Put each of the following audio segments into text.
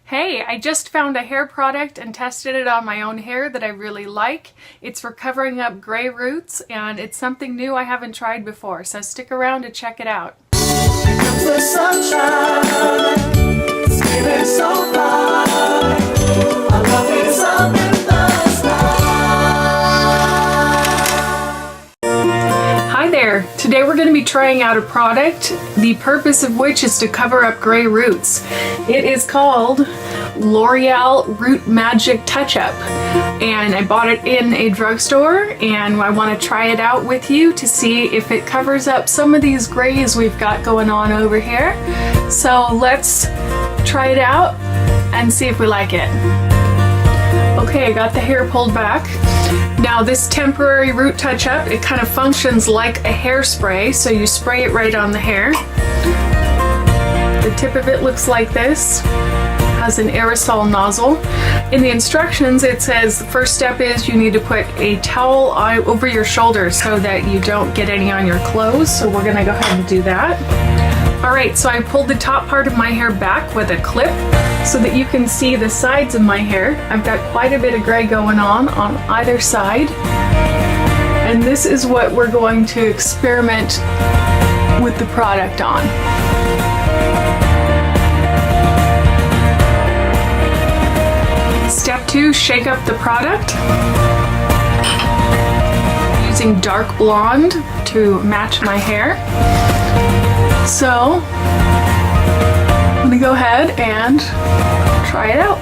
Hey, I just found a hair product and tested it on my own hair that I really like. It's for covering up gray roots and it's something new I haven't tried before, so stick around to check it out. Here comes the sunshine, it's feeling so bright. I love it up in the sky. Hi there! Today we're going to be trying out a product, the purpose of which is to cover up gray roots. It is called L'Oreal Root Magic Touch-Up, and I bought it in a drugstore and I want to try it out with you to see if it covers up some of these grays we've got going on over here. So let's try it out and see if we like it. Okay, I got the hair pulled back. Now this temporary root touch-up, it kind of functions like a hairspray, so you spray it right on the hair. The tip of it looks like this, has an aerosol nozzle. In the instructions it says the first step is you need to put a towel over your shoulders so that you don't get any on your clothes, so we're gonna go ahead and do that. Alright, so I pulled the top part of my hair back with a clip so that you can see the sides of my hair. I've got quite a bit of gray going on either side. And this is what we're going to experiment with the product on. Step 2, shake up the product. Using dark blonde to match my hair. So, I'm gonna go ahead and try it out.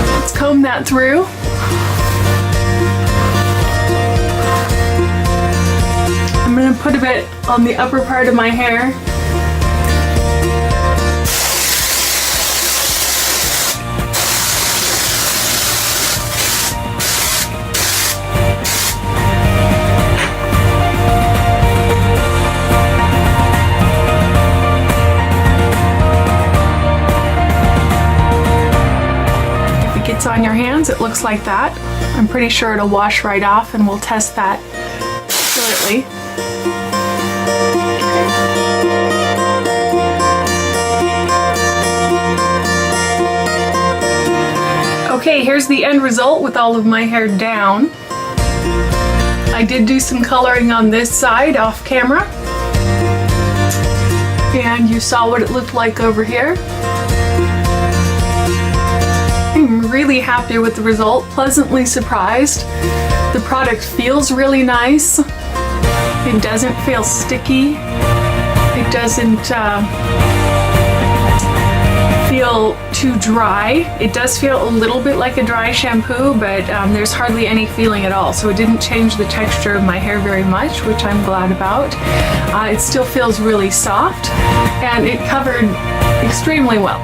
Let's comb that through. I'm going to put a bit on the upper part of my hair. If it gets on your hands, it looks like that. I'm pretty sure it'll wash right off, and we'll test that shortly. Okay, here's the end result with all of my hair down. I did do some coloring on this side off camera, and you saw what it looked like over here. I'm really happy with the result, pleasantly surprised. The product feels really nice. It doesn't feel sticky. It doesn't feel too dry. It does feel a little bit like a dry shampoo, but there's hardly any feeling at all. So it didn't change the texture of my hair very much, which I'm glad about. It still feels really soft, and it covered extremely well.